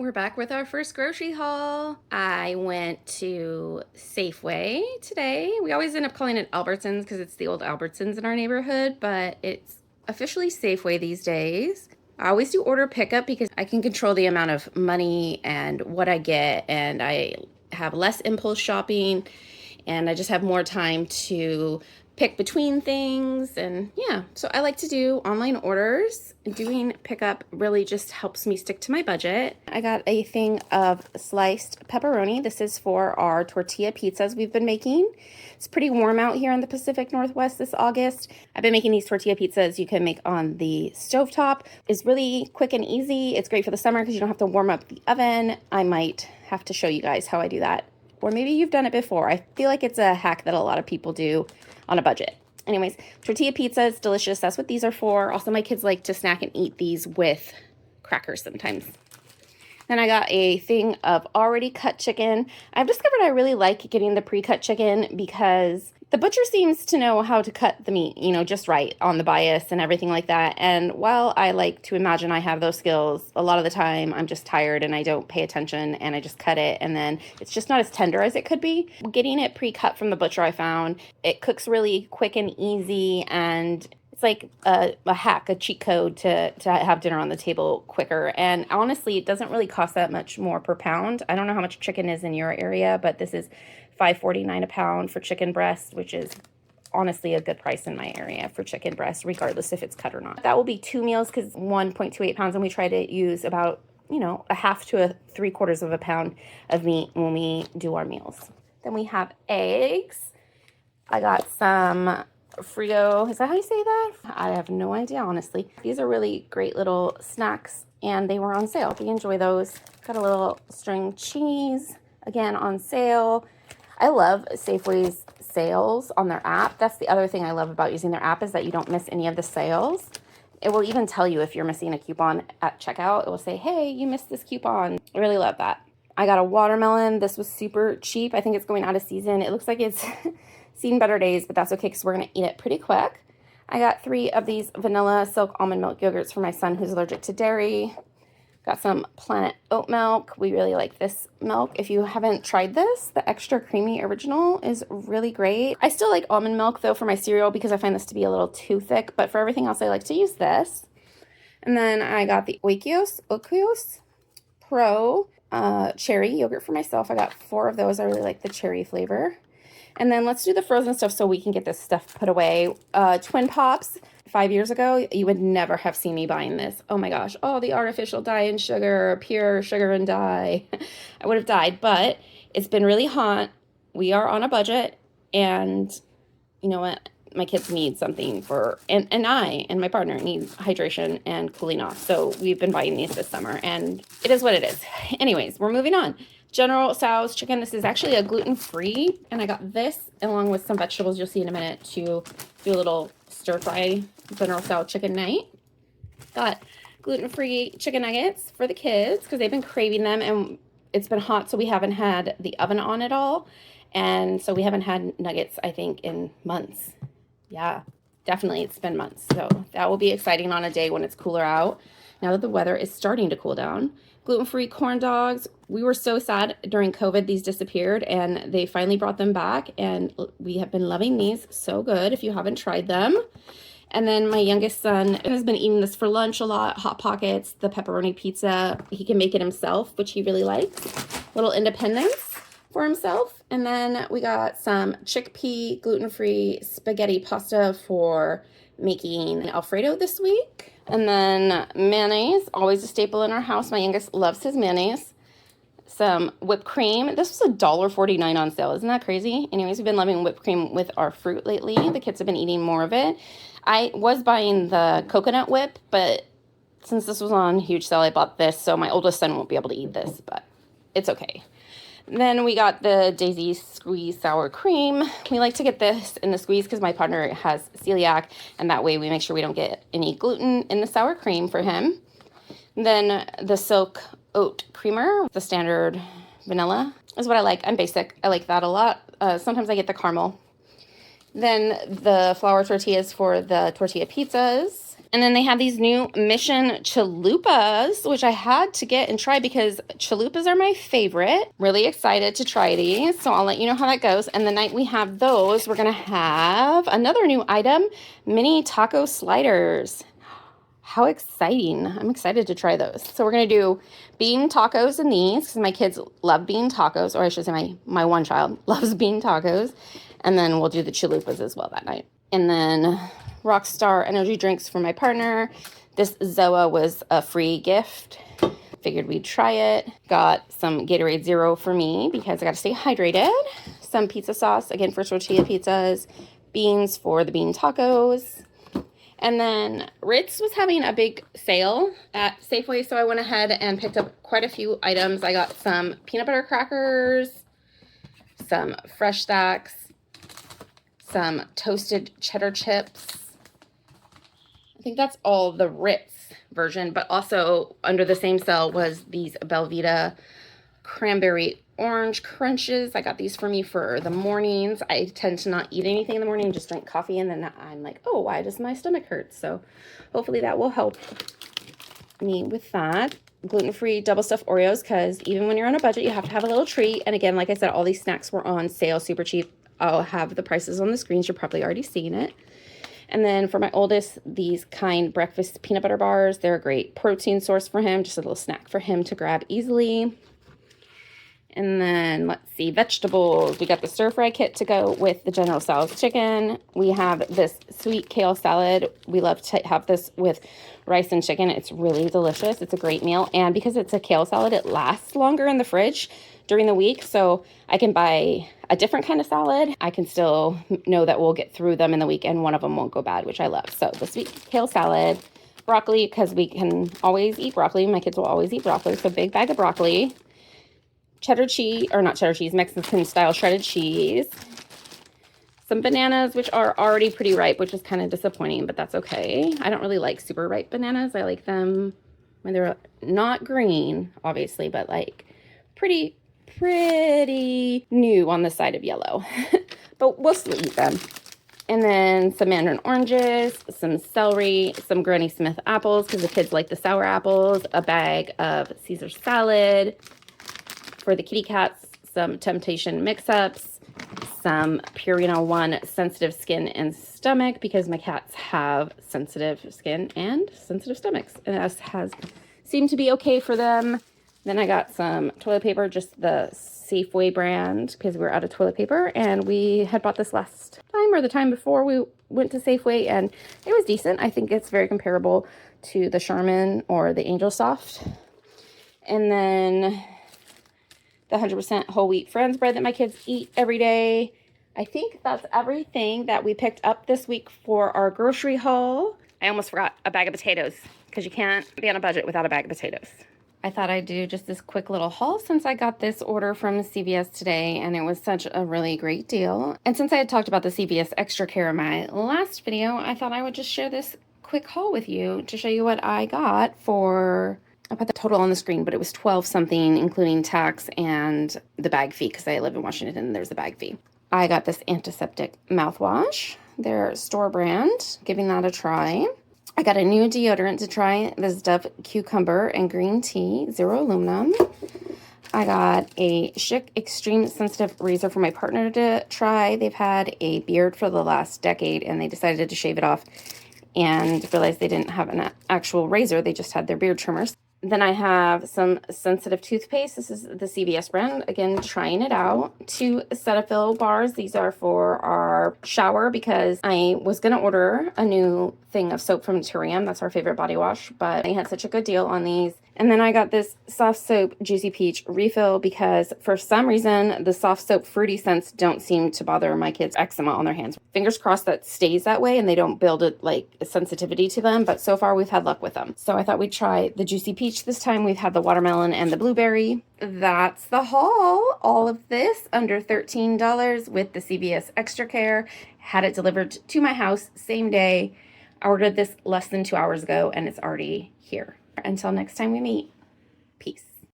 we're back with our first grocery haul. I went to Safeway today. We always end up calling it Albertsons because it's the old Albertsons in our neighborhood, but it's officially Safeway these days. I always do order pickup because I can control the amount of money and what I get, and I have less impulse shopping, and I just have more time to pick between things. And yeah, so I like to do online orders. Doing pickup really just helps me stick to my budget. I got a thing of sliced pepperoni. This is for our tortilla pizzas we've been making. It's pretty warm out here in the Pacific Northwest this August. I've been making these tortilla pizzas you can make on the stovetop. It's really quick and easy. It's great for the summer because you don't have to warm up the oven. I might have to show you guys how I do that. Or maybe you've done it before. I feel like it's a hack that a lot of people do on a budget. Anyways, tortilla pizza is delicious. That's what these are for. Also, my kids like to snack and eat these with crackers sometimes. Then I got a thing of already cut chicken. I've discovered I really like getting the pre-cut chicken because the butcher seems to know how to cut the meat, just right on the bias and everything like that. And while I like to imagine I have those skills, a lot of the time I'm just tired and I don't pay attention and I just cut it, and then it's just not as tender as it could be. Getting it pre-cut from the butcher, I found it cooks really quick and easy, and it's like a hack, a cheat code to have dinner on the table quicker. And honestly, it doesn't really cost that much more per pound. I don't know how much chicken is in your area, but this is $5.49 a pound for chicken breast, which is honestly a good price in my area for chicken breast, regardless if it's cut or not. That will be 2 meals because 1.28 pounds, and we try to use about, a half to a 3/4 of a pound of meat when we do our meals. Then we have eggs. I got some Frito, is that how you say that? I have no idea, honestly. These are really great little snacks, and they were on sale. We enjoy those. Got a little string cheese, again on sale. I love Safeway's sales on their app. That's the other thing I love about using their app, is that you don't miss any of the sales. It will even tell you if you're missing a coupon at checkout. It will say, hey, you missed this coupon. I really love that. I got a watermelon. This was super cheap. I think it's going out of season. It looks like it's seen better days, but that's okay because we're going to eat it pretty quick. I got 3 of these vanilla silk almond milk yogurts for my son who's allergic to dairy. Got some Planet oat milk. We really like this milk. If you haven't tried this, the extra creamy original is really great. I still like almond milk though for my cereal because I find this to be a little too thick, but for everything else I like to use this. And then I got the Oikos Pro cherry yogurt for myself. I got 4 of those. I really like the cherry flavor. And then let's do the frozen stuff so we can get this stuff put away. Twin Pops. 5 years ago, you would never have seen me buying this. Oh my gosh, all the artificial dye and sugar, pure sugar and dye. I would have died, but it's been really hot. We are on a budget, and you know what? My kids need something and I and my partner need hydration and cooling off. So we've been buying these this summer, and it is what it is. Anyways, we're moving on. General Tso's chicken. This is actually a gluten-free, and I got this along with some vegetables you'll see in a minute to do a little stir-fry General Tso chicken night. Got gluten-free chicken nuggets for the kids because they've been craving them, and it's been hot, so we haven't had the oven on at all, and so we haven't had nuggets, I think, in months. Yeah, definitely it's been months, so that will be exciting on a day when it's cooler out, now that the weather is starting to cool down. Gluten-free corn dogs. We were so sad during COVID these disappeared, and they finally brought them back, and we have been loving these. So good if you haven't tried them. And then my youngest son has been eating this for lunch a lot. Hot Pockets, the pepperoni pizza. He can make it himself, which he really likes. Little independence for himself. And then we got some chickpea gluten-free spaghetti pasta for making Alfredo this week. And then mayonnaise, always a staple in our house. My youngest loves his mayonnaise. Some whipped cream. This was $1.49 on sale. Isn't that crazy? Anyways, we've been loving whipped cream with our fruit lately. The kids have been eating more of it. I was buying the coconut whip, but since this was on huge sale, I bought this. So my oldest son won't be able to eat this, but it's okay. Then we got the Daisy Squeeze Sour Cream. We like to get this in the squeeze because my partner has celiac, and that way we make sure we don't get any gluten in the sour cream for him. Then the Silk Oat Creamer, the standard vanilla is what I like. I'm basic. I like that a lot. Sometimes I get the caramel. Then the flour tortillas for the tortilla pizzas. And then they have these new Mission chalupas, which I had to get and try because chalupas are my favorite. Really excited to try these, so I'll let you know how that goes. And the night we have those, we're gonna have another new item, mini taco sliders. How exciting. I'm excited to try those. So we're gonna do bean tacos in these because my kids love bean tacos, or I should say my one child loves bean tacos. And then we'll do the chalupas as well that night. And then Rockstar energy drinks for my partner. This Zoa was a free gift. Figured we'd try it. Got some Gatorade Zero for me because I got to stay hydrated. Some pizza sauce, again, for tortilla pizzas. Beans for the bean tacos. And then Ritz was having a big sale at Safeway, so I went ahead and picked up quite a few items. I got some peanut butter crackers, some Fresh Stacks, some toasted cheddar chips. I think that's all the Ritz version, but also under the same sale was these Belvita cranberry orange crunches. I got these for me for the mornings. I tend to not eat anything in the morning, just drink coffee, and then I'm like, oh, why does my stomach hurt? So hopefully that will help me with that. Gluten-free double stuffed Oreos, because even when you're on a budget, you have to have a little treat. And again, like I said, all these snacks were on sale, super cheap. I'll have the prices on the screens. You're probably already seeing it. And then for my oldest, these Kind breakfast peanut butter bars. They're a great protein source for him, just a little snack for him to grab easily. And then let's see, vegetables. We got the stir fry kit to go with the General Tso's chicken. We have this sweet kale salad. We love to have this with rice and chicken. It's really delicious. It's a great meal. And because it's a kale salad, it lasts longer in the fridge during the week. So I can buy a different kind of salad. I can still know that we'll get through them in the week and one of them won't go bad, which I love. So the sweet kale salad, broccoli, because we can always eat broccoli. My kids will always eat broccoli. So big bag of broccoli. Cheddar cheese, or not cheddar cheese, Mexican style shredded cheese. Some bananas, which are already pretty ripe, which is kind of disappointing, but that's okay. I don't really like super ripe bananas. I like them when they're not green, obviously, but like pretty new on the side of yellow. But we'll still eat them. And then some mandarin oranges, some celery, some Granny Smith apples, because the kids like the sour apples, a bag of Caesar salad. For the kitty cats, some Temptation mix-ups, some Purina One sensitive skin and stomach, because my cats have sensitive skin and sensitive stomachs, and this has seemed to be okay for them. Then I got some toilet paper, just the Safeway brand, because we were out of toilet paper, and we had bought this last time or the time before we went to Safeway, and it was decent. I think it's very comparable to the Charmin or the Angel Soft. And then the 100% whole wheat Friends bread that my kids eat every day. I think that's everything that we picked up this week for our grocery haul. I almost forgot a bag of potatoes, because you can't be on a budget without a bag of potatoes. I thought I'd do just this quick little haul since I got this order from CVS today, and it was such a really great deal. And since I had talked about the CVS Extra Care in my last video, I thought I would just share this quick haul with you to show you what I got for... I put the total on the screen, but it was 12 something, including tax and the bag fee, because I live in Washington and there's a bag fee. I got this antiseptic mouthwash. They're store brand, giving that a try. I got a new deodorant to try, this Dove Cucumber and Green Tea, Zero Aluminum. I got a Schick Extreme Sensitive Razor for my partner to try. They've had a beard for the last decade, and they decided to shave it off and realized they didn't have an actual razor. They just had their beard trimmers. Then I have some sensitive toothpaste. This is the CVS brand. Again, trying it out. 2 Cetaphil bars. These are for our shower, because I was going to order a new thing of soap from Naturium. That's our favorite body wash, but they had such a good deal on these. And then I got this soft soap Juicy Peach refill, because for some reason the soft soap fruity scents don't seem to bother my kids' eczema on their hands. Fingers crossed that stays that way and they don't build it like a sensitivity to them, but so far we've had luck with them. So I thought we'd try the Juicy Peach this time. We've had the watermelon and the blueberry. That's the haul. All of this under $13 with the CVS Extra Care. Had it delivered to my house same day. I ordered this less than 2 hours ago and it's already here. Until next time we meet, peace.